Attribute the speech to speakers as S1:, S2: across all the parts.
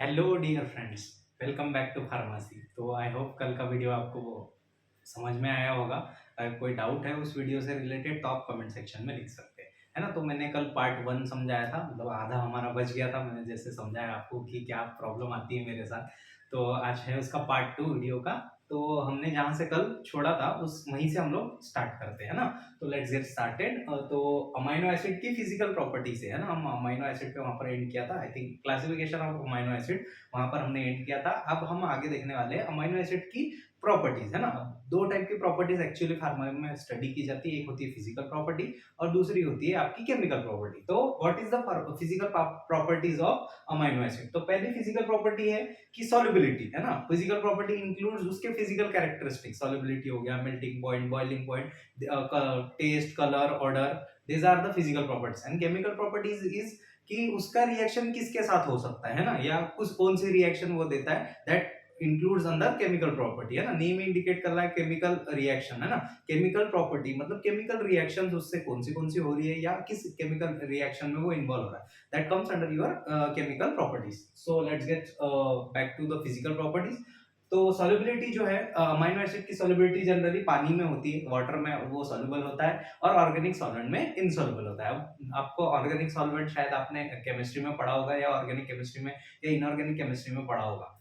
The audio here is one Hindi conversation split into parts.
S1: Hello dear friends, welcome back to pharmacy. तो आई होप कल का वीडियो आपको समझ में आया होगा। अगर कोई डाउट है उस वीडियो से रिलेटेड तो आप कमेंट सेक्शन में लिख सकते हैं, है ना। तो मैंने कल पार्ट वन समझाया था, मतलब आधा हमारा बच गया था। मैंने जैसे समझाया आपको कि क्या प्रॉब्लम आती है मेरे साथ, तो आज है उसका पार्ट टू वीडियो का। तो हमने जहाँ से कल छोड़ा था उस वहीं से हम लोग स्टार्ट करते हैं ना। तो लेट्स गेट स्टार्टेड। तो अमाइनो एसिड की फिजिकल प्रॉपर्टी से, है ना, हम अमाइनो एसिड पे वहां पर एंड किया था। I think classification of amino acid वहां पर हमने एंड किया था। अब हम आगे देखने वाले हैं अमाइनो एसिड की प्रॉपर्टीज, है ना। अब दो टाइप की प्रॉपर्टीज एक्चुअली फार्मा में स्टडी की जाती है। एक होती है फिजिकल प्रॉपर्टी और दूसरी होती है आपकी केमिकल प्रॉपर्टी। तो what is the physical properties of amino acid? तो पहली फिजिकल प्रॉपर्टी है कि सॉल्युबिलिटी, है ना। फिजिकल प्रॉपर्टी इंक्लूड्स उसके फिजिकल कैरेक्टरिस्टिक। सॉल्युबिलिटी हो गया, melting point, boiling point, taste, colour, order, these are the physical properties. And chemical properties is कि उसका रिएक्शन किसके साथ हो सकता है ना, या कुछ कौन सी रिएक्शन वो देता है, that includes under chemical property, है ना। नेम इंडिकेट कर रहा है केमिकल रिएक्शन, है ना। केमिकल प्रॉपर्टी मतलब केमिकल रिएक्शंस उससे कौन सी हो रही है या किस केमिकल रिएक्शन में वो इन्वॉल्व हो रहा है, that comes under your chemical properties. So let's get back to the physical properties. तो सॉल्युबिलिटी जो है, अमाइनो एसिड की सॉल्युबिलिटी जनरली पानी में होती है, वाटर में वो सॉल्युबल होता है और ऑर्गेनिक सॉल्वेंट में इनसॉल्युबल होता है। अब आपको ऑर्गेनिक सॉल्वेंट शायद आपने केमिस्ट्री में पढ़ा होगा या ऑर्गेनिक केमिस्ट्री में या इनऑर्गेनिक केमिस्ट्री में पढ़ा होगा,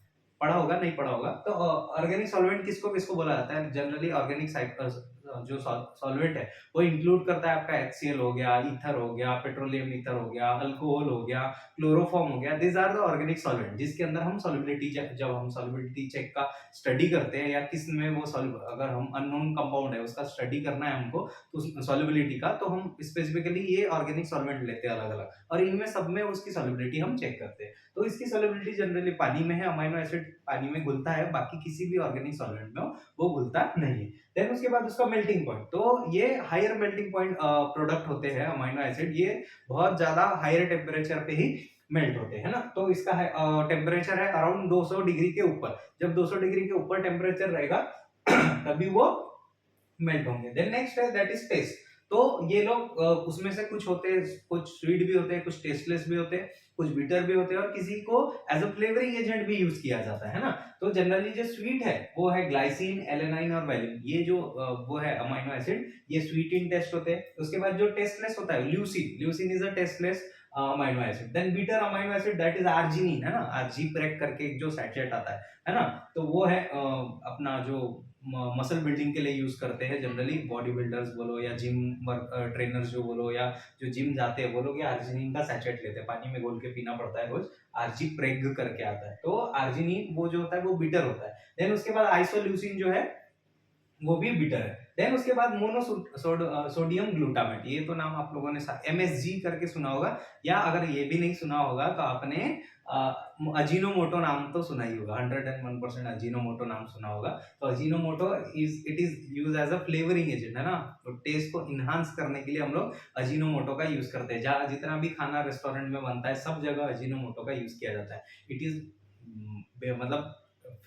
S1: नहीं पढ़ा होगा। तो ऑर्गेनिक सॉल्वेंट किसको किसको बोला जाता है? जनरली ऑर्गेनिक जो सॉल्वेंट है वो इंक्लूड करता है आपका HCl हो गया, ईथर हो गया, पेट्रोलियम ईथर हो गया, अल्कोहल हो गया, क्लोरोफॉर्म हो गया। This are the organic solvent जिसके अंदर हम सॉल्युबिलिटी, जब हम सॉल्युबिलिटी चेक का स्टडी करते हैं या किस में वो अगर हम अननोन कंपाउंड है उसका स्टडी करना है हमको, तो सॉल्युबिलिटी का, तो हम स्पेसिफिकली ये ऑर्गेनिक सॉल्वेंट लेते हैं अलग अलग, और इनमें सब में उसकी सॉल्युबिलिटी हम चेक करते हैं। तो इसकी सॉल्युबिलिटी जनरली पानी में है। अमाइनो एसिड पानी में घुलता है, बाकी किसी भी ऑर्गेनिक सॉल्वेंट में वो घुलता नहीं है। देन उसके बाद उसका मेल्टिंग पॉइंट, तो ये हायर मेल्टिंग पॉइंट प्रोडक्ट होते हैं अमाइनो एसिड। ये बहुत ज्यादा हायर टेम्परेचर पे ही मेल्ट होते हैं ना। तो इसका टेम्परेचर है अराउंड 200 डिग्री के ऊपर। जब 200 डिग्री के ऊपर टेम्परेचर रहेगा तभी वो मेल्ट होंगे। देन नेक्स्ट है दैट इज टेस्ट। तो ये लोग उसमें से कुछ होते हैं, कुछ स्वीट भी होते हैं, कुछ टेस्टलेस भी होते हैं, कुछ बिटर भी होते हैं, और किसी को एज अ फ्लेवरिंग एजेंट भी यूज किया जाता है ना। तो जनरली जो स्वीट है वो है ग्लाइसिन, एलेनाइन और वैलिन। ये जो वो है अमाइनो एसिड, ये स्वीट इन टेस्ट होते हैं। उसके बाद जो टेस्टलेस होता है leucine, leucine is a tasteless amino acid. Then bitter amino acid that is arginine, है ना। आरजी प्रेक करके एक जो सैचेट आता है ना। तो वो है अपना जो मसल बिल्डिंग के लिए यूज करते हैं जनरली बॉडी बिल्डर्स बोलो या जिम ट्रेनर्स जो बोलो, या जो जिम जाते हैं वो लोग ये आर्जिनिन का सैचेट लेते हैं, पानी में घोल के पीना पड़ता है रोज। आरजी प्रेग करके आता है। तो आर्जिनिन वो जो होता है वो बीटर होता है। देन उसके बाद आइसोल्यूसिन जो है वो भी बिटर है। देन उसके बाद मोनो सोडियम ग्लूटामेट, ये तो नाम आप लोगों ने MSG करके सुना होगा, या अगर ये भी नहीं सुना होगा तो आपने अजीनोमोटो नाम तो सुना ही होगा। 101% अजीनोमोटो नाम सुना होगा। तो Ajinomoto it is use as a flavouring agent, है ना। तो टेस्ट को इनहांस करने के लिए हम लोग अजीनोमोटो का यूज करते हैं। जहाँ जितना भी खाना रेस्टोरेंट में बनता है सब जगह अजीनोमोटो का यूज किया जाता है। इट इज मतलब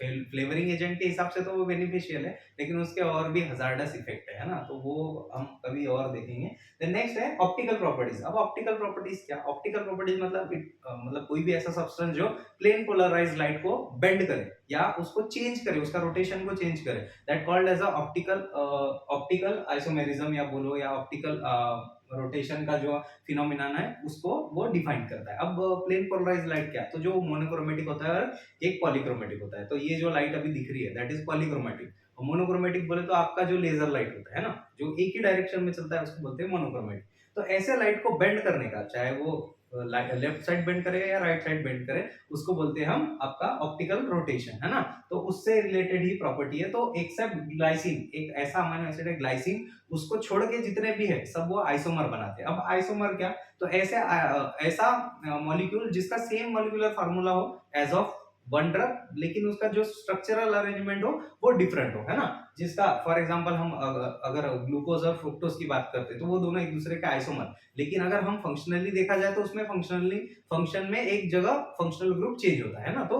S1: फ्लेवरिंग एजेंट के हिसाब से तो वो बेनिफिशियल है, लेकिन उसके और भी हजार्डस इफेक्ट है ना। तो वो हम कभी और देखेंगे। देन नेक्स्ट है ऑप्टिकल प्रॉपर्टीज। अब ऑप्टिकल प्रॉपर्टीज क्या? ऑप्टिकल प्रॉपर्टीज मतलब मतलब कोई भी ऐसा सब्सटेंस जो प्लेन पोलराइज लाइट को बेंड करे या उसको चेंज करे, उसका रोटेशन को चेंज करे, that called as a optical isomerism, या बोलो या ऑप्टिकल रोटेशन का जो फिनोमिनन है उसको वो डिफाइन करता है। अब प्लेन पोलराइज लाइट क्या? तो जो मोनोक्रोमेटिक होता है और एक पॉलीक्रोमेटिक होता है। तो ये जो लाइट अभी दिख रही है दैट इज पॉलीक्रोमेटिक। और मोनोक्रोमेटिक बोले तो आपका जो लेजर लाइट होता है ना, जो एक ही डायरेक्शन में चलता है उसको बोलते हैं मोनोक्रोमेटिक। तो ऐसे लाइट को बेंड करने का, चाहे वो लेफ्ट साइड बेंड करे या राइट साइड बेंड करे, उसको बोलते हैं हम आपका ऑप्टिकल रोटेशन, है ना। तो उससे रिलेटेड ही प्रॉपर्टी है। तो एक्सेप्ट ग्लाइसिन, एक ऐसा अमीनो एसिड है ग्लाइसिन, उसको छोड़ के जितने भी है सब वो आइसोमर बनाते हैं। अब आइसोमर क्या? तो ऐसा मॉलिक्यूल जिसका सेम मॉलिक्यूलर फार्मूला हो एज ऑफ वन ड्रग, लेकिन उसका जो स्ट्रक्चरल अरेंजमेंट हो वो डिफरेंट हो, है ना। जिसका फॉर एग्जांपल हम अगर ग्लूकोज और फ्रुक्टोज की बात करते हैं तो वो दोनों एक दूसरे के आइसोमर, लेकिन अगर हम फंक्शनली देखा जाए तो उसमें फंक्शन में एक जगह फंक्शनल ग्रुप चेंज होता है ना। तो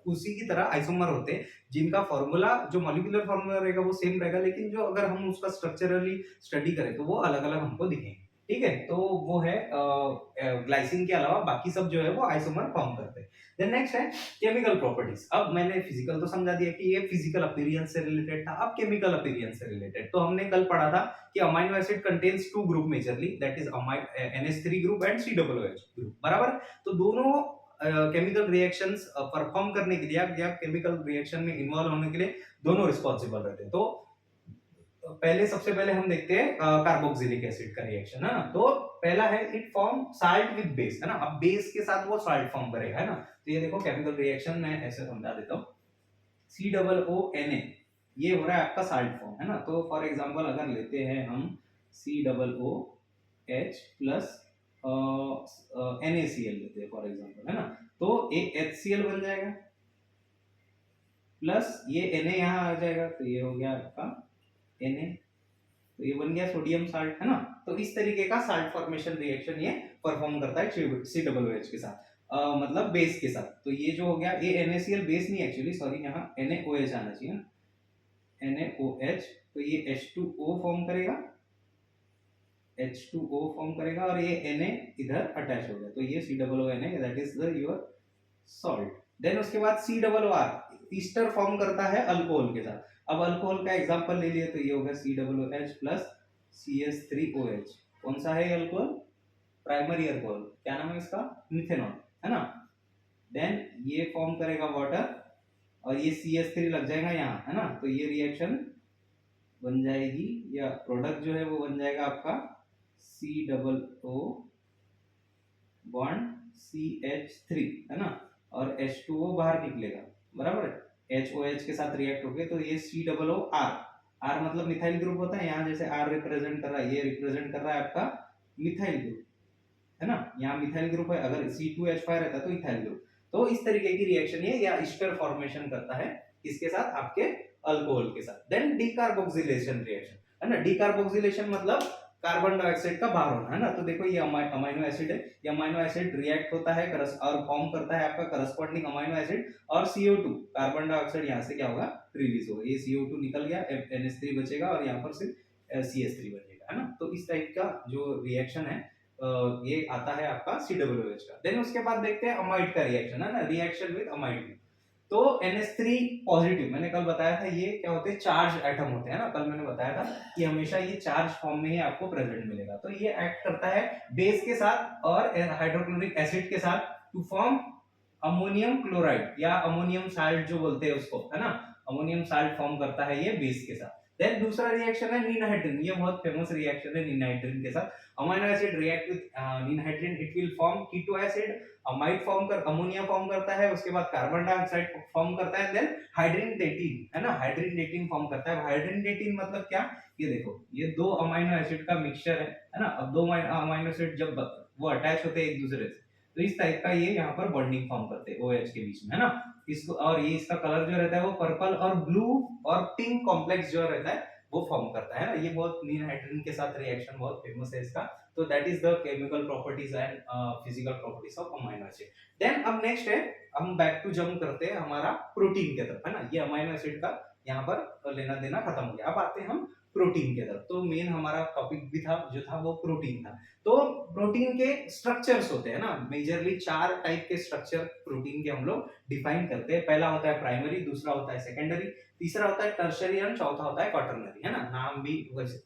S1: उसी की तरह आइसोमर होते हैं जिनका फॉर्मूला, जो मॉलिक्यूलर फॉर्मूला रहेगा वो सेम रहेगा, लेकिन जो अगर हम उसका स्ट्रक्चरली स्टडी करें तो वो अलग अलग हमको दिखेंगे। ठीक है, तो वो है ग्लाइसिन के अलावा बाकी सब जो है वो आइसोमर फॉर्म करते हैं। देन नेक्स्ट है केमिकल प्रॉपर्टीज। अब मैंने फिजिकल तो समझा दिया कि ये फिजिकल अपीयरेंस से रिलेटेड था, अब केमिकल अपीयरेंस से रिलेटेड तो हमने कल पढ़ा था कि amino acid contains two group majorly, that is NH3 group and COOH group, बराबर। तो दोनों केमिकल रिएक्शंस परफॉर्म करने के लिए या केमिकल रिएक्शन में इन्वॉल्व होने के लिए दोनों रिस्पॉन्सिबल रहते हैं। तो पहले सबसे पहले हम देखते हैं कार्बोक्सिलिक एसिड का रिएक्शन, है ना। तो पहला है it form salt with base, है ना। अब बेस के साथ वो साल्ट फॉर्म करेगा, है ना। तो ये देखो केमिकल रिएक्शन में ऐसे समझा देता हूँ। COONA ये हो रहा है आपका साल्ट फॉर्म, है ना। तो फॉर एग्जांपल अगर लेते हैं हम COOH प्लस NaCl लेते हैं फॉर एग्जांपल, है ना। तो एक HCl बन जाएगा प्लस ये Na यहाँ आ जाएगा, तो ये हो गया आपका Na, तो ये बन गया सोडियम साल्ट, है ना। तो इस तरीके का साल्ट फॉर्मेशन रिएक्शन ये परफॉर्म करता है COOH के साथ, मतलब बेस के साथ। तो ये जो हो गया, ये NaCl बेस नहीं एक्चुअली, सॉरी, यहाँ NaOH आना चाहिए ना, NaOH। तो ये H2O फॉर्म करेगा, H2O फॉर्म करेगा और ये Na इधर अटैच हो गया, तो ये COONA, that is the your salt. Then उसके बाद COOR ईस्टर फॉर्म करता है अल्कोहल के साथ। अब अल्कोहल का एग्जांपल ले लिए, तो ये होगा COOH प्लस CH3OH। कौन सा है अल्कोहल? प्राइमरी अल्कोहल, क्या नाम है इसका? मिथेनॉल, है ना। देन ये फॉर्म करेगा वाटर और ये CH3 लग जाएगा यहाँ, है ना। तो ये रिएक्शन बन जाएगी, या प्रोडक्ट जो है वो बन जाएगा आपका COO बॉन्ड CH3, है ना। और H2O बाहर निकलेगा, बराबर है। HOH के साथ रिएक्ट होके, तो ये COOR, R मतलब मिथाइल ग्रुप होता है, यहाँ जैसे R रिप्रेजेंट कर रहा है, ये रिप्रेजेंट कर रहा है आपका मिथाइल ग्रुप, है ना। यहाँ मिथाइल ग्रुप है, अगर C2H5 रहता तो इथाइल ग्रुप। तो इस तरीके की रिएक्शन ये या ईस्टर फॉर्मेशन करता है किसके साथ? आपके अल्कोहल के साथ। देन डीकार्बोक्सिलेशन रिएक्शन, है ना। डीकार्बोक्सिलेशन मतलब कार्बन डाइऑक्साइड का बाहर होना, है ना। तो देखो ये अमाइनो एसिड है, ये अमाइनो एसिड रिएक्ट होता है और फॉर्म करता है आपका करस्पॉन्डिंग अमाइनो एसिड और CO2, कार्बन डाइऑक्साइड यहाँ से क्या होगा? रिलीज होगा, ये CO2 निकल गया, NH3 बचेगा और यहाँ पर सिर्फ CH3 बचेगा, है ना। तो इस टाइप का जो रिएक्शन है ये आता है आपका COOH का। देन उसके बाद देखते हैं अमाइड का रिएक्शन, है ना, रिएक्शन विद अमाइड। तो NH3 पॉजिटिव, मैंने कल बताया था, ये क्या होते हैं? चार्ज एटम होते हैं ना। कल मैंने बताया था कि हमेशा ये चार्ज फॉर्म में ही आपको प्रेजेंट मिलेगा। तो ये एक्ट करता है बेस के साथ और हाइड्रोक्लोरिक एसिड के साथ टू फॉर्म अमोनियम क्लोराइड या अमोनियम साल्ट जो बोलते हैं उसको, है ना। अमोनियम साल्ट फॉर्म करता है ये बेस के साथ। देन दूसरा रिएक्शन है निनहाइड्रिन, ये बहुत फेमस रिएक्शन है निनहाइड्रिन के साथ। Amino acid react with ninhydrin, it will form keto acid, amide form कर अमोनिया फॉर्म करता है, उसके बाद कार्बन डाइऑक्साइड फॉर्म करता है, देन हाइड्रिनडेटिन, है ना, हाइड्रिनडेटिन फॉर्म करता है। हाइड्रिनडेटिन मतलब क्या? ये देखो, ये दो अमाइनो एसिड का मिक्सचर है ना। अब दो अमाइनो एसिड जब वो अटैच होते हैं एक दूसरे से, तो इस टाइप का ये यहाँ पर बॉन्डिंग फॉर्म करते हैं OH के बीच में, है ना। इसको, और ये इसका कलर जो रहता है वो पर्पल और ब्लू और पिंक कॉम्प्लेक्स जो रहता है वो फॉर्म करता है ना। ये बहुत निनहाइड्रिन के साथ रिएक्शन बहुत फेमस है इसका। तो that is the chemical properties and physical properties of amino acid. Then अब नेक्स्ट है, हम बैक टू जंप करते हैं हमारा प्रोटीन के तरफ, है ना। ये अमाइनो एसिड का यहाँ पर लेना देना खत्म हो गया। अब आते हैं हम प्रोटीन के तरफ। तो मेन हमारा टॉपिक भी था जो था वो प्रोटीन था। तो प्रोटीन के स्ट्रक्चर्स होते हैं ना, मेजरली 4 टाइप के स्ट्रक्चर प्रोटीन के हम लोग डिफाइन करते हैं। पहला होता है प्राइमरी, दूसरा होता है सेकेंडरी, तीसरा होता है टर्शियरी और चौथा होता है क्वाटरनरी, है ना। नाम भी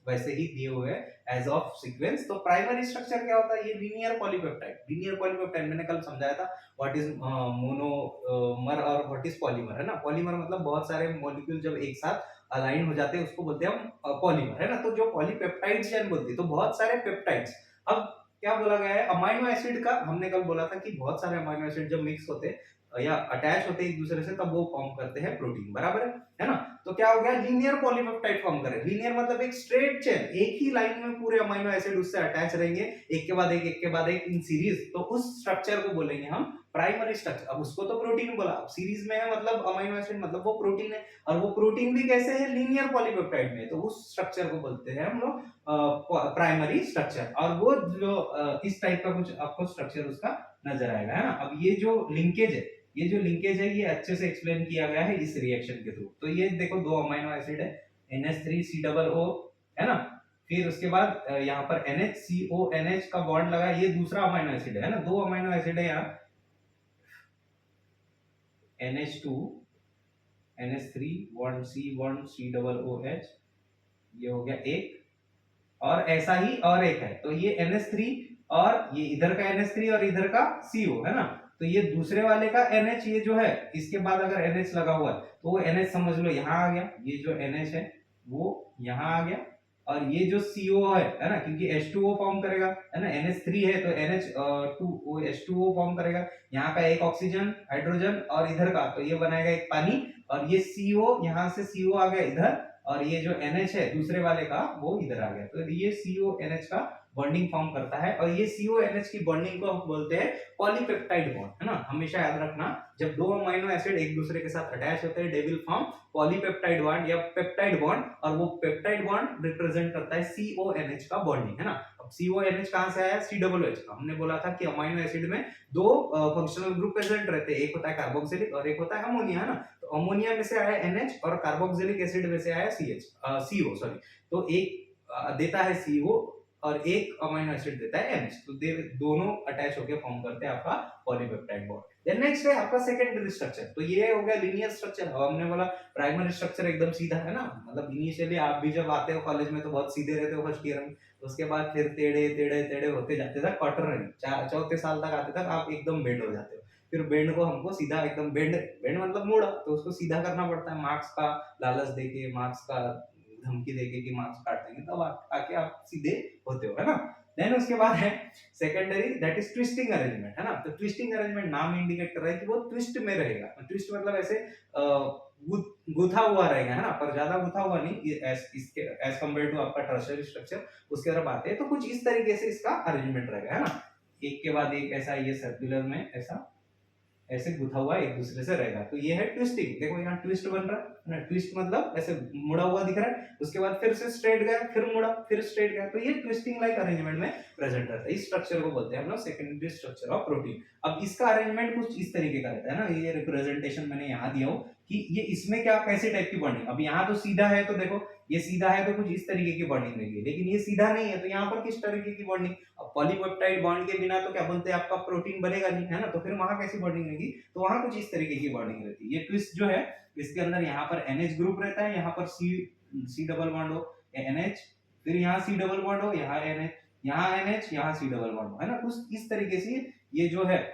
S1: वैसे ही दिए हुए हैं एज ऑफ सीक्वेंस। तो प्राइमरी स्ट्रक्चर क्या होता है? ये लीनियर पॉलीपेप्टाइड। लीनियर पॉलीपेप्टाइड मैंने कल समझाया था व्हाट इज मोनोमर और व्हाट इज पॉलीमर, है ना। पॉलीमर मतलब बहुत सारे मॉलिक्यूल जब एक साथ अलाइन हो जाते हैं उसको बोलते हैं हम पॉलीमर, है ना। तो जो पॉलीपेप्टाइड चेन बोलती है, तो बहुत सारे पेप्टाइड्स। अब क्या बोला गया है अमाइनो एसिड का? हमने कल बोला था कि बहुत सारे अमाइनो एसिड जब मिक्स होते हैं या अटैच होते हैं एक दूसरे से, तब वो फॉर्म करते हैं प्रोटीन, बराबर है ना। तो क्या हो गया? लीनियर पॉलीपेप्टाइड फॉर्म करे। लीनियर मतलब एक स्ट्रेट चेन, एक ही लाइन में पूरे अमाइनो एसिड उससे अटैच रहेंगे, एक के बाद एक इन सीरीज। तो उस स्ट्रक्चर को बोलेंगे हम प्राइमरी स्ट्रक्चर। अब उसको तो प्रोटीन बोला, अब सीरीज में है मतलब अमाइनो एसिड मतलब वो प्रोटीन है, और वो प्रोटीन भी कैसे है? लीनियर पॉलीपेप्टाइड में। तो उस स्ट्रक्चर को बोलते हैं हम लोग प्राइमरी स्ट्रक्चर। और वो जो इस टाइप का कुछ आपको स्ट्रक्चर उसका नजर आएगा, है ना। अब ये जो लिंकेज है, ये अच्छे से एक्सप्लेन किया गया है इस रिएक्शन के थ्रू। तो ये देखो, दो अमाइनो एसिड है, NH3COO, है ना। फिर उसके बाद यहाँ पर NH का बॉन्ड लगा, ये दूसरा अमाइनो एसिड है ना, दो अमाइनो एसिड है यहाँ, NH2 NH3 bond C double OH, ये हो गया एक, और ऐसा ही और एक है, तो ये NH3 और ये इधर का NH3 और इधर का CO है ना, तो ये दूसरे वाले का NH, ये जो है इसके बाद अगर NH लगा हुआ है तो वो NH समझ लो यहाँ आ गया, ये जो NH है वो यहाँ आ गया, और ये जो CO है ना, क्योंकि H2O फॉर्म करेगा है ना, NH3 है तो H2O फॉर्म करेगा, यहाँ का एक ऑक्सीजन हाइड्रोजन और इधर का, तो ये बनाएगा एक पानी, और ये CO, यहाँ से CO आ गया इधर, और ये जो NH है दूसरे वाले का वो इधर आ गया, तो ये CONH का बॉन्डिंग फॉर्म करता है, और ये CONH की बॉन्डिंग को हम बोलते हैं पॉलीपेप्टाइड बॉन्ड, है ना, हमेशा याद रखना, जब दो अमीनो एसिड एक दूसरे के साथ अटैच होते हैं they will form polypeptide bond या पेप्टाइड बॉन्ड, और वो पेप्टाइड बॉन्ड रिप्रेजेंट करता है CONH का बॉन्डिंग, है ना। अब CONH कहां से आया, COOH का, हमने बोला था कि अमीनो एसिड में दो फंक्शनल ग्रुप प्रेजेंट रहते हैं, एक होता है कार्बोक्सिलिक और एक होता है अमोनिया, है ना, तो अमोनिया में से आया NH और कार्बोक्सिलिक एसिड में से आया CO सॉरी, तो एक देता है CO और एक अमीनो एसिड देता है NH, तो दोनों अटैच होकर फॉर्म करते हैं आपका पॉलीपेप्टाइड बॉन्ड। देन नेक्स्ट है आपका सेकेंडरी स्ट्रक्चर, तो ये हो गया लीनियर स्ट्रक्चर। अब हमने बोला प्राइमरी स्ट्रक्चर एकदम सीधा है ना, मतलब इनिशियली आप भी जब आते हो कॉलेज में तो बहुत सीधे रहते हो फर्स्ट ईयर में, उसके बाद फिर टेढ़े टेढ़े टेढ़े होते जाते तक क्वार्टरनरी चौथे साल तक आते तक आप एकदम बेंड हो जाते हो, फिर बेंड को हमको सीधा एकदम बेंड बेंड मतलब मुड़ा, तो उसको सीधा करना पड़ता है, मार्क्स का लालच देके, मार्क्स का धमकी देके कि मार्क्स काट देंगे, तब आके आप सीधे होते हो, है ना। देन उसके बाद है secondary, that is twisting arrangement, है ना, तो ट्विस्टिंग अरेंजमेंट नाम इंडिकेट कर रहा है कि वो ट्विस्ट में रहेगा, ट्विस्ट मतलब ऐसे गुथा हुआ रहेगा, है ना, पर ज्यादा गुथा हुआ नहीं, इसके एज कंपेयर टू आपका टर्शियरी स्ट्रक्चर, उसके तरफ आते हैं तो कुछ इस तरीके से इसका अरेंजमेंट रहेगा, है ना, एक के बाद एक ऐसा, ये सर्कुलर में ऐसा ऐसे गुथा हुआ एक दूसरे से रहेगा, तो ये है ट्विस्टिंग, देखो यहाँ ट्विस्ट बन रहा है ना, ट्विस्ट मतलब ऐसे मुड़ा हुआ दिख रहा है, उसके बाद फिर से स्ट्रेट गया, फिर मुड़ा, फिर स्ट्रेट गया, तो ये ट्विस्टिंग लाइक अरेंजमेंट में प्रेजेंट रहता है, इस स्ट्रक्चर को बोलते हैं हम लोग सेकेंडरी स्ट्रक्चर ऑफ प्रोटीन। अब इसका अरेंजमेंट कुछ इस तरीके का रहता है ना, ये रिप्रेजेंटेशन मैंने यहाँ दिया हो कि ये इसमें क्या कैसे टाइप की बॉन्डिंग, अब यहाँ तो सीधा है, तो देखो ये सीधा है तो कुछ इस तरीके की बॉन्डिंग रहेगी, लेकिन ये सीधा नहीं है तो यहाँ पर किस तरीके की बॉन्डिंग, अब पॉलीपेप्टाइड बॉन्ड के बिना तो क्या बोलते हैं आपका प्रोटीन बनेगा नहीं, है ना, तो फिर वहां कैसी बॉन्डिंग रहेगी, तो वहां कुछ इस तरीके की बॉन्डिंग रहती है। ये ट्विस्ट जो है इसके अंदर यहाँ पर NH ग्रुप रहता है, यहाँ पर C डबल बॉन्ड हो NH, फिर यहाँ C डबल बॉन्ड हो, यहाँ NH, यहाँ NH, यहाँ C डबल बॉन्ड हो, है ना, कुछ इस तरीके से ये जो है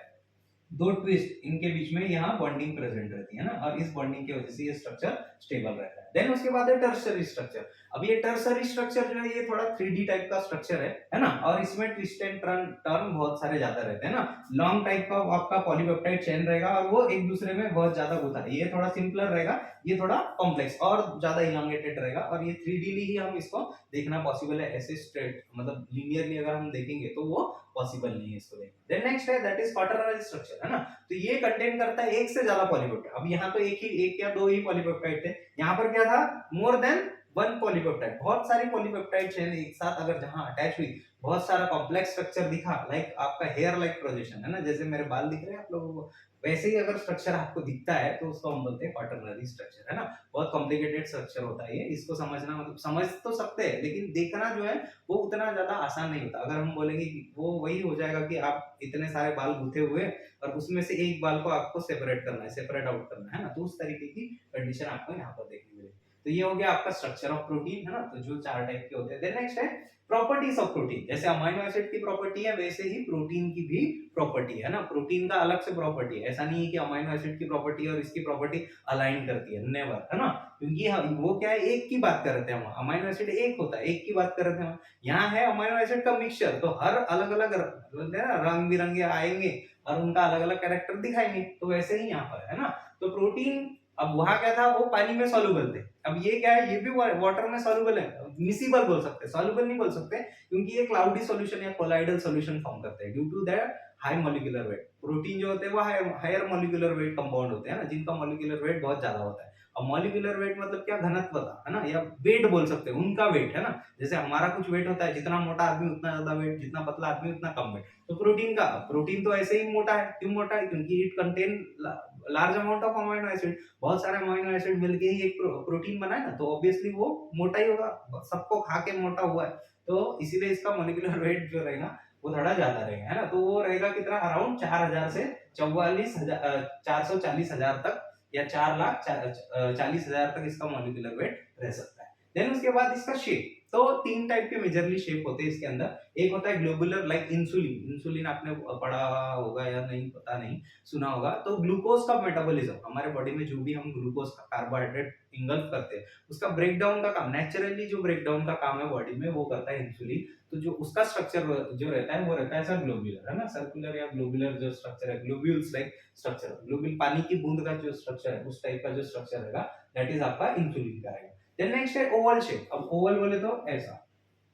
S1: दो ट्विस्ट इनके बीच में यहाँ बॉन्डिंग प्रेजेंट रहती है ना, और इस बॉन्डिंग की वजह से ये स्ट्रक्चर स्टेबल रहता है। देन उसके बाद है टर्सरी स्ट्रक्चर। अब ये टर्सरी स्ट्रक्चर जो है ये थोड़ा 3D टाइप का स्ट्रक्चर है ना, और इसमें ट्विस्ट एंड टर्न बहुत सारे ज्यादा रहते हैं ना, लॉन्ग टाइप का आपका पॉलीपेप्टाइड चेन रहेगा और वो एक दूसरे में बहुत ज्यादा होता है, ये थोड़ा सिंपलर रहेगा, ये थोड़ा कॉम्प्लेक्स और ज्यादा इलांगेटेड रहेगा, और ये 3D ही हम इसको देखना पॉसिबल है, ऐसे स्ट्रेट मतलब लीनियरली अगर हम देखेंगे तो वो पॉसिबल नहीं है इसको देखना। देन नेक्स्ट है दैट इज क्वाटरनरी स्ट्रक्चर, है ना, तो ये कंटेन करता है एक से ज्यादा पॉलीपेप्टाइड। अब यहाँ तो एक या दो ही पॉलीपेप्टाइड थे, यहाँ पर क्या था मोर देन वन पॉलीपेप्टाइड, बहुत सारी पॉलीपेप्टाइड चेन एक साथ अगर जहां अटैच हुई, बहुत सारा कॉम्प्लेक्स स्ट्रक्चर दिखा, लाइक आपका हेयर लाइक प्रोजेक्शन, है ना, जैसे मेरे बाल दिख रहे हैं आप लोगों को, वैसे ही अगर स्ट्रक्चर आपको दिखता है तो उसको हम बोलते हैं क्वाटरनरी स्ट्रक्चर, है ना, बहुत कॉम्प्लिकेटेड स्ट्रक्चर होता है ये, इसको समझना मतलब समझ तो सकते हैं लेकिन देखना जो है वो उतना ज्यादा आसान नहीं होता। अगर हम बोलेंगे कि वो वही हो जाएगा कि आप इतने सारे बाल गुथे हुए और उसमें से एक बाल को आपको सेपरेट करना है, सेपरेट आउट करना है ना, तो उस तरीके की कंडीशन आपको यहाँ पर देखने मिलेगी। तो ये हो गया आपका स्ट्रक्चर ऑफ प्रोटीन, है ना, तो जो चार टाइप के होते हैं। देन नेक्स्ट है प्रॉपर्टीज ऑफ प्रोटीन, जैसे अमीनो एसिड की प्रॉपर्टी है वैसे ही प्रोटीन की भी प्रॉपर्टी है ना, प्रोटीन का अलग से प्रॉपर्टी है, ऐसा नहीं है कि अमीनो एसिड की प्रॉपर्टी और इसकी प्रॉपर्टी अलाइन करती है, नेवर, है ना, क्योंकि वो क्या है एक की बात कर रहे थे हम, अमीनो एसिड एक होता है, एक की बात कर रहे थे हम, यहाँ है अमीनो एसिड का मिक्सचर, तो हर अलग अलग रंग बिरंगे आएंगे और उनका अलग अलग कैरेक्टर दिखाएंगे, तो वैसे ही यहाँ पर है ना। तो प्रोटीन अब वहां क्या था, वो पानी में सॉल्युबल थे, अब ये क्या है, ये भी वाटर में सॉल्युबल है, मिसिबल बोल सकते हैं, सॉल्युबल नहीं बोल सकते क्योंकि ये क्लाउडी सॉल्यूशन या कोलाइडल सॉल्यूशन फॉर्म करते हैं due to that high molecular weight. Protein जो होते हैं वो हायर मॉलिक्यूलर वेट कंपाउंड होते हैं ना, जिनका मॉलिक्यूलर वेट बहुत ज्यादा होता है। अब मॉलिक्यूलर वेट मतलब क्या, घनत्व था, है ना, या वेट बोल सकते हैं, उनका वेट, है ना, जैसे हमारा कुछ वेट होता है, जितना मोटा आदमी उतना ज्यादा वेट, जितना पतला आदमी उतना कम वेट, तो प्रोटीन तो ऐसे ही मोटा है, क्यों मोटा है, क्योंकि it contain large amount of amino acid, बहुत सारे अमाइनो एसिड मिलके ही एक प्रोटीन बना है ना, तो ऑब्वियसली वो मोटा ही होगा, सबको खा के मोटा हुआ है, तो इसीलिए इसका मोलिकुलर वेट जो रहेगा वो थोड़ा ज्यादा रहेगा, है ना। तो वो रहेगा कितना, अराउंड 4000 से 440,000 तक, या 4,40,000 तक इसका मॉलिक्यूलर वेट रह सकता है। देन उसके बाद इसका शेप, तो तीन टाइप के मेजरली शेप होते हैं इसके अंदर। एक होता है ग्लोबुलर, लाइक इंसुलिन, इंसुलिन आपने पढ़ा होगा या नहीं पता नहीं, सुना होगा। तो ग्लूकोज का मेटाबॉलिज्म, हमारे बॉडी में जो भी हम ग्लूकोज का कार्बोहाइड्रेट इंगल्फ करते हैं, उसका ब्रेकडाउन का काम, नेचुरली जो ब्रेकडाउन का काम है बॉडी में, वो करता है इंसुलिन। तो जो उसका स्ट्रक्चर जो रहता है वो रहता है सर ग्लोबुलर, है ना, सर्कुलर या ग्लोबुलर जो स्ट्रक्चर है, ग्लोब्यूल्स लाइक स्ट्रक्चर, ग्लोबुल पानी की बूंद का जो स्ट्रक्चर है उस टाइप का जो स्ट्रक्चर रहेगा, दैट इज आपका इंसुलिन का रहेगा। देन नेक्स्ट है ओवल शेप। अब ओवल बोले तो ऐसा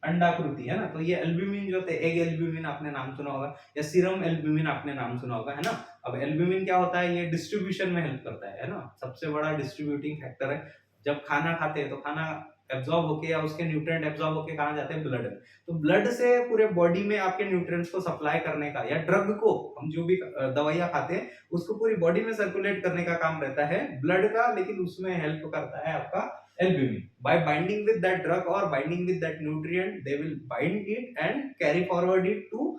S1: अंडाकृति, है ना, तो ये एल्ब्यूमिन जो होते हैं, एग एल्ब्यूमिन आपने नाम सुना होगा, या सीरम एल्ब्यूमिन आपने नाम सुना होगा, है ना। अब एल्ब्यूमिन क्या होता है, ये डिस्ट्रीब्यूशन में हेल्प करता है ना, सबसे बड़ा डिस्ट्रीब्यूटिंग फैक्टर है। जब खाना खाते हैं तो खाना एब्जॉर्ब होके या उसके न्यूट्रिएंट एब्जॉर्ब होके कहाँ जाते हैं, ब्लड में। तो ब्लड से पूरे बॉडी में आपके न्यूट्रिएंट्स को सप्लाई करने का, या ड्रग को, हम जो भी दवाइयां खाते हैं उसको पूरी बॉडी में सर्कुलेट करने का काम रहता है ब्लड का, लेकिन उसमें हेल्प करता है आपका albumin. By binding with that drug or binding with that nutrient, they will bind it and carry forward it to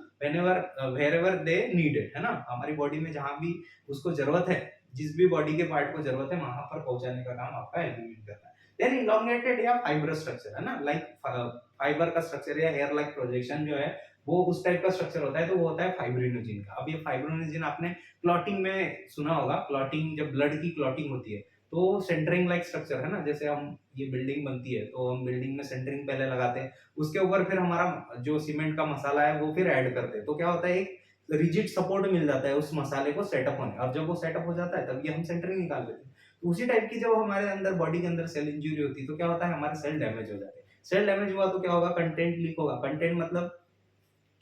S1: wherever they need it, है ना। हमारी बॉडी में जहां भी उसको जरूरत है, जिस भी बॉडी के पार्ट को जरूरत है, वहां पर पहुंचाने का काम आपका एल्ब्यूमिन करता है। देन इलोंगेटेड या फाइब्रस स्ट्रक्चर, है ना, लाइक फाइबर का स्ट्रक्चर या हेयर लाइक प्रोजेक्शन जो है, वो उस टाइप का स्ट्रक्चर होता है, तो वो होता है फाइब्रिनोजिन का। अब ये फाइब्रिनोजिन आपने क्लॉटिंग में सुना होगा, क्लॉटिंग, जब ब्लड की क्लॉटिंग होती है तो सेंटरिंग लाइक स्ट्रक्चर, है ना, जैसे हम ये बिल्डिंग बनती है तो हम बिल्डिंग में सेंटरिंग पहले लगाते हैं, उसके ऊपर फिर हमारा जो सीमेंट का मसाला है वो फिर ऐड करते हैं, तो क्या होता है, एक रिजिड सपोर्ट मिल जाता है उस मसाले को सेटअप होने। अब जब वो सेटअप हो जाता है तब ये हम सेंटरिंग निकाल देते हैं। तो उसी टाइप की जब हमारे अंदर बॉडी के अंदर सेल इंजरी होती है तो क्या होता है, हमारे सेल डैमेज हो जाते हैं। सेल डैमेज हुआ तो क्या होगा, कंटेंट लीक होगा। कंटेंट मतलब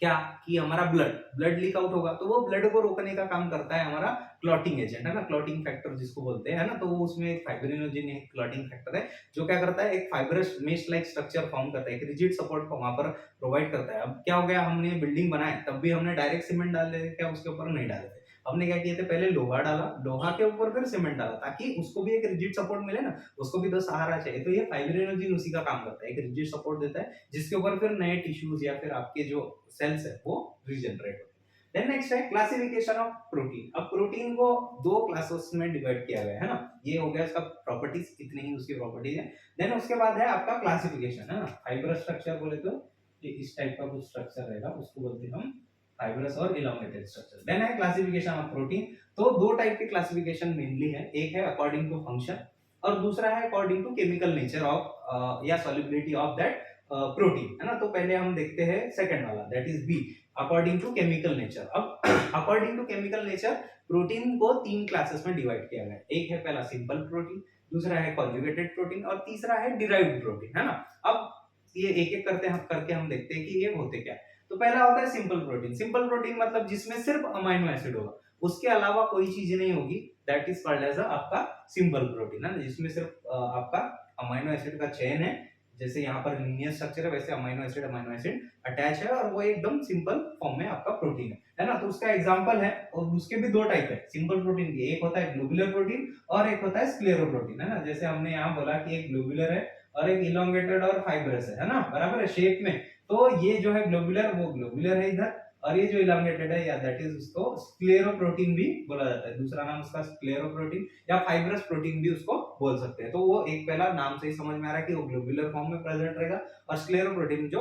S1: क्या, कि हमारा ब्लड लीक आउट होगा, तो वो ब्लड को रोकने का काम करता है हमारा क्लॉटिंग एजेंट, है ना, क्लॉटिंग फैक्टर जिसको बोलते हैं, है ना। तो वो उसमें एक फाइब्रिनोजिन एक क्लॉटिंग फैक्टर है, जो क्या करता है, एक fibrous mesh like structure form करता है, एक रिजिड सपोर्ट को वहां पर प्रोवाइड करता है। अब क्या हो गया, हमने बिल्डिंग बनाए तब भी हमने डायरेक्ट सीमेंट डाल दिया क्या, उसके ऊपर नहीं डाले थे। हमने क्या किया था, पहले लोहा डाला, लोहा के ऊपर फिर सीमेंट डाला, ताकि उसको भी एक रिजिड सपोर्ट मिले ना, उसको भी तो सहारा चाहिए। तो ये फाइब्रिनोजिन उसी का काम करता है, एक रिजिड सपोर्ट देता है, जिसके ऊपर फिर नए टिश्यूज या फिर आपके जो सेल्स है वो रीजनरेट होते हैं। देन नेक्स्ट है क्लासिफिकेशन ऑफ प्रोटीन। अब प्रोटीन को दो क्लासेस में डिवाइड किया गया है ना, ये हो गया इसका प्रॉपर्टीज, इतनी ही उसकी प्रॉपर्टीज है। देन उसके बाद है आपका क्लासिफिकेशन, है ना। फाइबर स्ट्रक्चर बोले तो ये इस टाइप का कुछ स्ट्रक्चर रहेगा, उसको बोलते हैं हम फाइब्रस और इलोंगेटेड स्ट्रक्चर। देन है क्लासिफिकेशन ऑफ प्रोटीन। तो दो टाइप के क्लासिफिकेशन मेनली है, एक है अकॉर्डिंग टू फंक्शन और दूसरा है according to chemical nature of या सॉल्युबिलिटी ऑफ दैट प्रोटीन, है ना। तो पहले हम देखते हैं सेकंड वाला, that is B, according to chemical nature. अब according to chemical nature protein को तीन क्लासेस में डिवाइड किया गया है। एक है पहला सिंपल प्रोटीन, दूसरा है कॉन्जुगेटेड प्रोटीन और तीसरा है डिराइव्ड प्रोटीन, है ना। अब ये एक एक करके हम देखते हैं कि ये होते क्या है। तो पहला होता है सिंपल प्रोटीन। सिंपल प्रोटीन मतलब जिसमें सिर्फ अमाइनो एसिड होगा, उसके अलावा कोई चीज नहीं होगी, दैट इज कॉल्ड एज आपका सिंपल प्रोटीन, है ना, जिसमें सिर्फ आपका अमाइनो एसिड का चयन है। जैसे यहाँ पर लीनियर स्ट्रक्चर है, वैसे अमाइनो एसिड अटैच है और वो एकदम सिंपल फॉर्म में आपका प्रोटीन है ना। तो उसका एग्जांपल है, और उसके भी दो टाइप है सिंपल प्रोटीन के, एक होता है ग्लोबुलर प्रोटीन और एक होता है स्क्लेरोप्रोटीन, है ना। जैसे हमने यहाँ बोला कि एक ग्लोबुलर है और एक इलोंगेटेड और फाइब्रस है ना, बराबर है शेप में। तो ये जो है ग्लोबुलर, वो ग्लोबुलर है इधर, और ये जो इलांगेटेड है या दैट इज उसको स्क्लेरोप्रोटीन भी बोला जाता है, दूसरा नाम उसका स्क्लेरोप्रोटीन या फाइब्रस प्रोटीन भी उसको बोल सकते हैं। तो वो एक पहला नाम से ही समझ में आ रहा है कि वो ग्लोबुलर फॉर्म में प्रेजेंट रहेगा, और स्क्लेरोप्रोटीन जो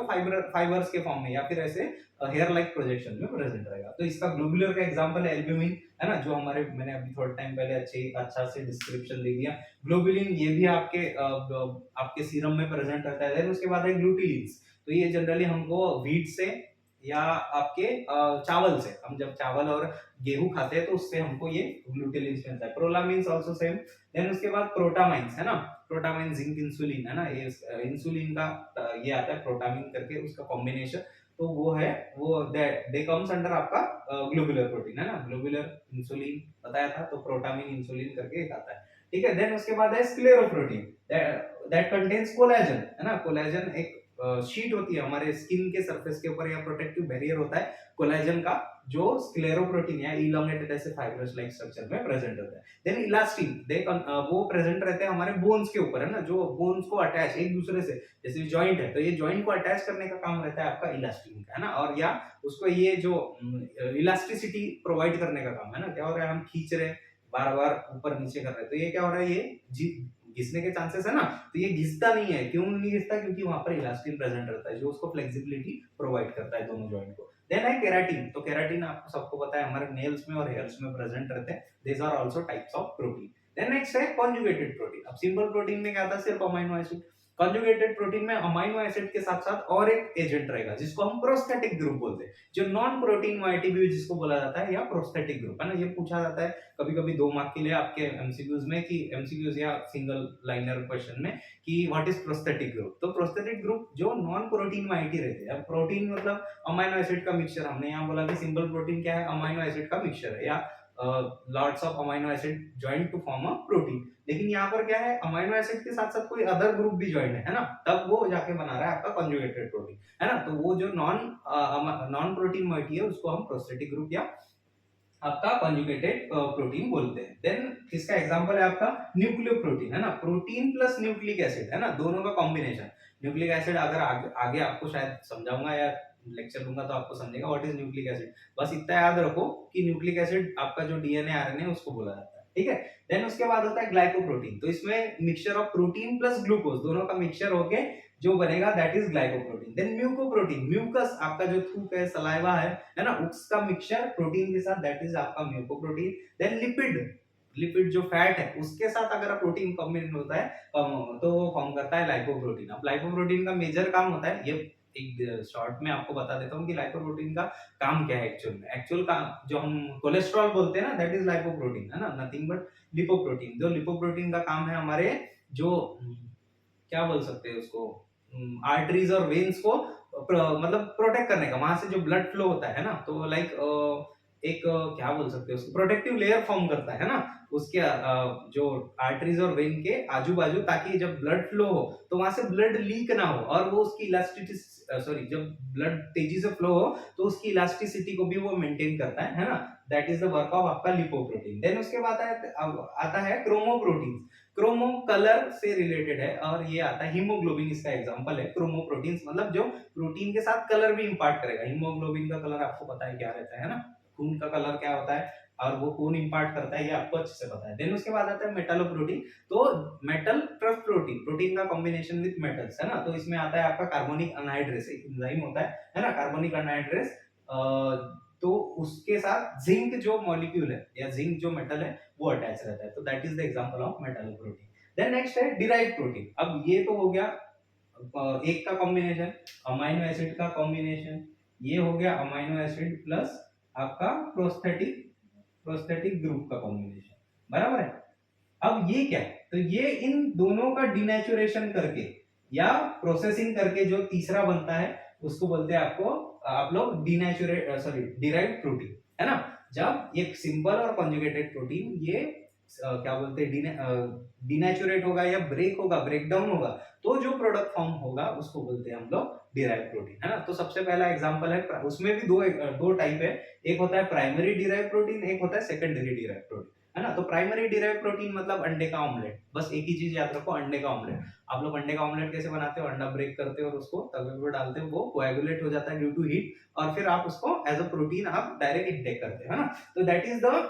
S1: फाइबर्स के फॉर्म में या फिर ऐसे हेयर लाइक प्रोजेक्शन में प्रेजेंट रहेगा। तो इसका ग्लोबुलर का एग्जांपल है एल्ब्यूमिन, है ना, जो हमारे, मैंने अभी थोड़ा टाइम पहले अच्छा से डिस्क्रिप्शन दे दिया। ग्लोबुलिन ये भी आपके सीरम में प्रेजेंट रहता है। देन उसके बाद है ग्लूटिलिन्स, तो ये जनरली हमको व्हीट से या आपके चावल से, हम जब चावल और गेहूं खाते हैं तो उससे हमको ये ग्लूटेलिन्स मिलता है। प्रोलामिन्स आल्सो सेम। देन उसके बाद प्रोटामाइन्स, है ना, प्रोटामाइन जिंक इंसुलिन, है ना, ये इंसुलिन का ये आता है प्रोटामिन करके उसका कॉम्बिनेशन, तो वो है, वो दे कम्स अंडर आपका ग्लोबुलर प्रोटीन, है ना। ग्लोबुलर इंसुलिन बताया था, तो प्रोटामिन इंसुलिन करके एक आता है, ठीक है। देन उसके बाद है स्क्लेरोप्रोटीन, दैट कंटेन्स कोलेजन, है ना। कोलेजन एक शीट होती है हमारे स्किन के सरफेस के ऊपर, या प्रोटेक्टिव बैरियर होता है कोलेजन का, जो स्क्लेरोप्रोटीन या इलोंगेटेड ऐसे फाइब्रस लाइक स्ट्रक्चर में प्रेजेंट होता है। देन इलास्टिन वो प्रेजेंट रहते हैं हमारे बोन्स के ऊपर, है ना, जो बोन्स को अटैच एक दूसरे से, जैसे जॉइंट है तो ये जॉइंट को अटैच करने का काम रहता है आपका इलास्टिन का, है ना, और या उसको ये जो इलास्टिसिटी प्रोवाइड करने का काम है ना। क्या हो रहा है, हम खींच रहे बार बार ऊपर नीचे कर रहे हैं तो ये क्या हो रहा है, ये घिसने के चांसेस है ना, तो ये घिसता नहीं है। क्यों नहीं घिसता, क्योंकि वहां पर इलास्टिन प्रेजेंट रहता है जो उसको फ्लेक्सिबिलिटी प्रोवाइड करता है दोनों जॉइंट को। देन है केराटिन, तो केराटिन आपको सबको पता है हमारे नेल्स में और हेयर्स में प्रेजेंट रहते हैं। These are also types of protein. Then next है कॉन्जुगेटेड प्रोटीन। अब सिंपल प्रोटीन में क्या था, सिर्फ अमीनो एसिड। कॉन्जुगेटेड प्रोटीन में अमीनो एसिड के साथ साथ और एक एजेंट रहेगा जिसको हम प्रोस्थेटिक ग्रुप बोलते हैं, जो नॉन प्रोटीन वाइटिब्यू जिसको बोला जाता है, या प्रोस्थेटिक ग्रुप, है ना। ये पूछा जाता है कभी कभी 2 मार्क के लिए आपके एमसीक्यूज में, कि एमसीक्यूज या सिंगल लाइनर क्वेश्चन में, कि व्हाट इज प्रोस्थेटिक ग्रुप। तो प्रोस्थेटिक ग्रुप जो नॉन प्रोटीन वाइटी रहते हैं। अब प्रोटीन मतलब अमीनो एसिड का मिक्सचर, हमने यहाँ बोला कि सिंपल प्रोटीन क्या है, अमीनो एसिड का मिक्सचर है, या lots of amino acid joint to form a protein. लेकिन यहाँ पर क्या है, अमीनो एसिड के साथ साथ कोई अदर ग्रुप भी ज्वाइन है ना, तब वो जाके बना रहा है आपका कॉन्जुगेटेड प्रोटीन, है ना। तो वो जो नॉन प्रोटीन मोइटी है उसको हम प्रोस्थेटिक ग्रुप या आपका कॉन्जुगेटेड प्रोटीन बोलते हैं। देन इसका एग्जांपल है आपका न्यूक्लियो प्रोटीन, है ना, प्रोटीन प्लस न्यूक्लिक एसिड, है ना, दोनों का कॉम्बिनेशन। न्यूक्लिक एसिड अगर आगे आपको शायद समझाऊंगा या लेक्चर दूंगा तो आपको समझेगा व्हाट इज न्यूक्लिक एसिड। बस इतना याद रखो कि न्यूक्लिक एसिड आपका जो डीएनए आरएनए उसको बोला जाता है, ठीक है। देन उसके बाद होता है ग्लाइकोप्रोटीन, तो इसमें mixture of protein plus glucose दोनों का मिक्सचर होके जो बनेगा that is glycoprotein. Then mucoprotein, mucus आपका जो थूक है, सलाइवा है ना, उसका मिक्सचर प्रोटीन के साथ दैट इज आपका म्यूकोप्रोटीन। देन लिपिड, लिपिड जो फैट है उसके साथ अगर प्रोटीन कॉम्बिनेशन होता है तो वो फॉर्म करता है लाइपोप्रोटीन। अब लाइपोप्रोटीन का मेजर काम होता है, ये एक शॉर्ट में आपको बता देता हूँ कि लाइपोप्रोटीन का काम क्या है एक्चुअल में। एक्चुअल काम जो हम कोलेस्ट्रॉल बोलते हैं ना, दैट इज लाइपोप्रोटीन, है ना, नथिंग बट लिपोप्रोटीन। जो लिपोप्रोटीन का काम है हमारे जो क्या बोल सकते हैं उसको, आर्टरीज और वेन्स को मतलब प्रोटेक्ट करने का, वहां से जो ब्लड फ्लो होता है ना, तो लाइक एक क्या बोल सकते हैं उसको, प्रोटेक्टिव लेयर फॉर्म करता है ना उसके जो आर्टरीज और वेन के आजू बाजू, ताकि जब ब्लड फ्लो हो तो वहां से ब्लड लीक ना हो, और वो उसकी इलास्टिसिटी, सॉरी, जब ब्लड तेजी से फ्लो हो तो उसकी इलास्टिसिटी को भी वो मेंटेन करता है ना। That is the work of आपका लिपोप्रोटीन। देन उसके बाद आता है क्रोमोप्रोटीन। क्रोमो कलर से रिलेटेड है, और ये आता है हीमोग्लोबिन, इसका एग्जांपल है क्रोमोप्रोटीन्स, मतलब जो प्रोटीन के साथ कलर भी इंपार्ट करेगा। हीमोग्लोबिन का कलर आपको पता है क्या रहता है ना, खून का कलर क्या होता है, और वो कौन इंपार्ट करता है ये आपको अच्छे से पता है। देन उसके बाद आता है मेटालोप्रोटीन, तो मेटल प्लस प्रोटीन, प्रोटीन का कॉम्बिनेशन विद मेटल्स, है ना, तो इसमें आता है आपका कार्बोनिक अनहाइड्रेस, एक एंजाइम होता है ना, कार्बोनिक अनहाइड्रेस, तो उसके साथ जिंक जो मॉलिक्यूल है या जिंक जो मेटल है वो अटैच रहता है, तो that is the example of metalloprotein. Then next है डिराइव्ड प्रोटीन। अब ये तो हो गया एक का कॉम्बिनेशन, अमाइनो एसिड का कॉम्बिनेशन, ये हो गया अमाइनो एसिड प्लस आपका प्रोस्थेटिक ग्रुप का कॉम्बिनेशन, बराबर है। अब ये क्या है, तो ये इन दोनों का डिनेचुरेशन करके या प्रोसेसिंग करके जो तीसरा बनता है उसको बोलते हैं आपको आप लोग डिराइव्ड प्रोटीन, है ना। जब एक सिंपल और कॉन्जुगेटेड प्रोटीन ये क्या बोलते हैं डिनेचुरेट होगा या ब्रेक होगा, ब्रेक डाउन होगा, तो जो प्रोडक्ट फॉर्म होगा उसको बोलते हैं हम लोग डिराइव प्रोटीन, है ना। तो सबसे पहला एग्जांपल है, उसमें भी दो टाइप है, एक होता है प्राइमरी डिराइव प्रोटीन, एक होता है सेकेंडरी डिराइव प्रोटीन, है ना। तो प्राइमरी डिराइव प्रोटीन मतलब अंडे का ऑमलेट, बस एक ही चीज याद रखो, अंडे का ऑमलेट। आप लोग अंडे का ऑमलेट कैसे बनाते हो, अंडा ब्रेक करते हो और उसको तवे पे डालते हो, वो कोएगुलेट हो जाता है ड्यू टू हीट, और फिर आप उसको एज अ प्रोटीन आप डायरेक्ट इंटेक करते हो, है ना। तो दैट इज द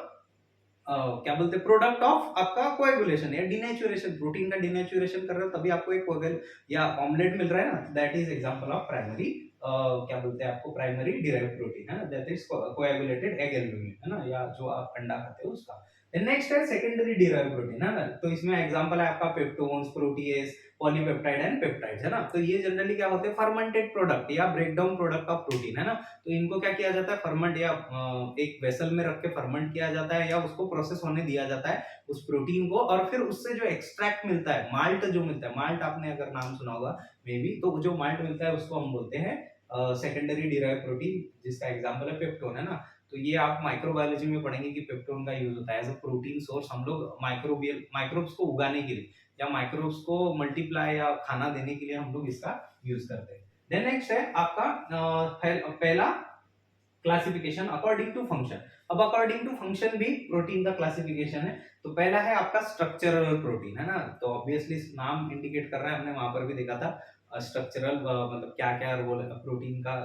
S1: क्या बोलते हैं प्रोडक्ट ऑफ आपका कोएगुलेशन या डिनेचुरेशन, प्रोटीन का डिनेचुरेशन कर रहे हो तभी आपको एक कोएगुल या ऑमलेट मिल रहा है ना, that is example of primary क्या बोलते हैं आपको प्राइमरी डिराइव प्रोटीन, है ना, that is coagulated egg albumin, है ना, या जो आप अंडा खाते हो उसका। नेक्स्ट है सेकेंडरी डिराइव प्रोटीन, है ना, तो इसमें एग्जांपल है आपका peptones, protease, polypeptide and peptides, है ना। तो ये जनरली क्या होते हैं, फर्मेंटेड प्रोडक्ट या ब्रेकडाउन प्रोडक्ट ऑफ प्रोटीन, है ना। तो इनको क्या किया जाता है, फर्मेंट या एक वेसल में रख के फर्मेंट किया जाता है, या उसको प्रोसेस होने दिया जाता है उस प्रोटीन को, और फिर उससे जो एक्सट्रैक्ट मिलता है, माल्ट जो मिलता है, माल्ट आपने अगर नाम सुना होगा मे बी, तो जो माल्ट मिलता है उसको हम बोलते हैं सेकेंडरी डिराइव प्रोटीन, जिसका एग्जांपल है पेप्टोन, है ना। तो ये आप माइक्रोबायोलॉजी में पढ़ेंगे कि पेप्टोन का यूज होता है एज अ प्रोटीन सोर्स। हम लोग माइक्रोब्स को उगाने के लिए या माइक्रोब्स को मल्टीप्लाई या खाना देने के लिए हम लोग इसका यूज करते हैं। देन नेक्स्ट है आपका पहला क्लासिफिकेशन अकॉर्डिंग टू फंक्शन। अब अकॉर्डिंग टू फंक्शन भी प्रोटीन का क्लासिफिकेशन है। तो पहला है आपका स्ट्रक्चरल प्रोटीन, है ना। तो ऑब्वियसली नाम इंडिकेट कर रहा है, हमने वहां पर भी देखा था स्ट्रक्चरल मतलब क्या क्या रोल प्रोटीन का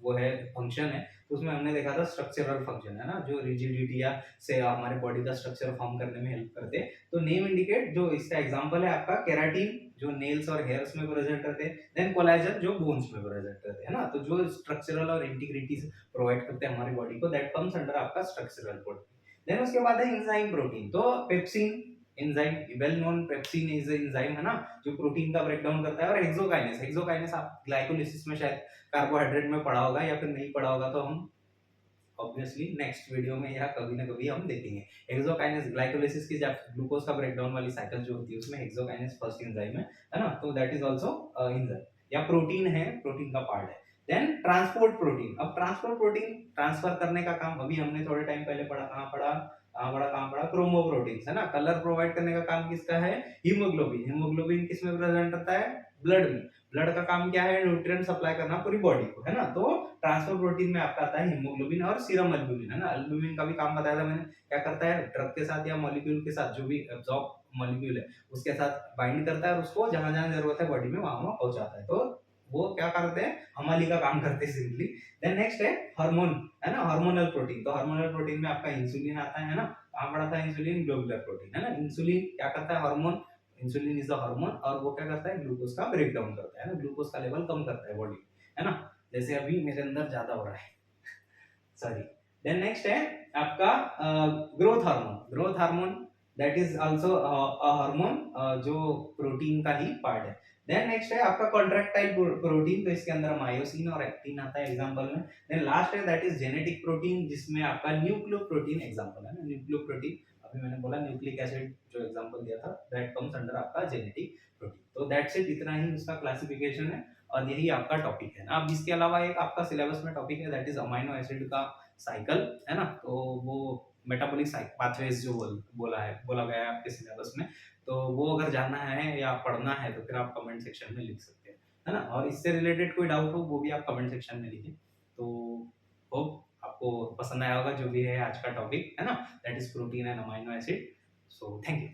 S1: वो है, फंक्शन है। तो उसमें हमने देखा था स्ट्रक्चरल फंक्शन, है ना, जो रिजिडिटी या से हमारे बॉडी का स्ट्रक्चर फॉर्म करने में हेल्प करते हैं। तो नेम इंडिकेट, जो इसका एग्जांपल है आपका केराटिन, जो नेल्स और हेयर्स में प्रेजेंट रहते हैं। देन कोलेजन, जो बोन्स में प्रेजेंट रहते हैं, है ना। तो जो स्ट्रक्चरल और इंटीग्रिटी प्रोवाइड करते हैं हमारी बॉडी को, दैट कम्स अंडर आपका स्ट्रक्चरल प्रोटीन। देन उसके बाद है एंजाइम प्रोटीन। तो pepsin enzyme, well known pepsin is enzyme, है ना, जो प्रोटीन का ब्रेक डाउन करता है। और हेक्सोकाइनेस, हेक्सोकाइनेस आप ग्लाइकोलिसिस में शायद कार्बोहाइड्रेट में पढ़ा होगा, या फिर नहीं पढ़ा होगा तो हम ऑब्वियसली नेक्स्ट वीडियो में या कभी ना कभी हम देखेंगे। हेक्सोकाइनेस ग्लाइकोलिसिस की जब ग्लूकोज का ब्रेकडाउन वाली साइकिल जो होती है उसमें हेक्सोकाइनेस फर्स्ट एंजाइम है ना। तो दैट इज आल्सो एंजाइम या प्रोटीन है, प्रोटीन का पार्ट है। Then transport protein. अब ट्रांसपोर्ट प्रोटीन ट्रांसफर करने का काम अभी हमने थोड़े टाइम पहले पढ़ा, कहाँ पढ़ा, क्रोमोप्रोटीन्स, है ना। कलर प्रोवाइड करने का काम किसका है, हीमोग्लोबिन। हीमोग्लोबिन किस में प्रेजेंट रहता है, ब्लड में। ब्लड का काम क्या है, न्यूट्रिएंट सप्लाई करना पूरी बॉडी को, है ना। तो ट्रांसफर प्रोटीन में आपका आता है हीमोग्लोबिन और सीरम एल्बुमिन, है ना। एल्बुमिन का भी काम बताया था मैंने, क्या करता है, ड्रग के साथ या मॉलिक्यूल के साथ, जो भी एब्जॉर्ब मॉलिक्यूल है उसके साथ बाइंड करता है और उसको जहां जहां जरूरत है बॉडी में वहां वहां पहुंचाता है। तो वो क्या करते हैं, हमाली का काम करते हैं सिंपली। देन नेक्स्ट है हार्मोन, है ना, हार्मोनल प्रोटीन। तो हार्मोनल प्रोटीन में आपका इंसुलिन आता है ना। कहाँ पड़ा था इंसुलिन, ग्लोबुलर प्रोटीन, है ना। इंसुलिन क्या करता है, hormone, insulin is the hormone, और वो क्या करता है, ग्लूकोज का ब्रेक डाउन करता है ना, ग्लूकोज का लेवल कम करता है बॉडी, है ना। जैसे अभी मेरे अंदर ज्यादा हो रहा है, सॉरी। देन नेक्स्ट है आपका growth hormone. Growth hormone that is also a hormone जो प्रोटीन का ही पार्ट है। देन नेक्स्ट है आपका कॉन्ट्रैक्टाइल प्रोटीन। तो इसके अंदर मायोसिन और एक्टिन आता है एग्जांपल में। देन लास्ट है दैट इज जेनेटिक प्रोटीन, जिसमें आपका न्यूक्लियोप्रोटीन एग्जांपल है ना। न्यूक्लियोप्रोटीन अभी मैंने बोला न्यूक्लिक एसिड जो एग्जांपल दिया था, दैट कम्स अंडर आपका जेनेटिक प्रोटीन। तो दैट्स इट, इतना ही उसका क्लासिफिकेशन है और यही आपका टॉपिक है ना। अब इसके अलावा एक आपका सिलेबस में टॉपिक है दैट इज अमाइनो एसिड का साइकिल, है ना। तो वो मेटाबॉलिक पाथवेज जो बोला गया है आपके सिलेबस में। तो वो अगर जानना है या पढ़ना है तो फिर आप कमेंट सेक्शन में लिख सकते हैं, है ना। और इससे रिलेटेड कोई डाउट हो वो भी आप कमेंट सेक्शन में लिखिए। तो होप आपको पसंद आया होगा जो भी है आज का टॉपिक, है ना, that is protein and amino acid. So thank you.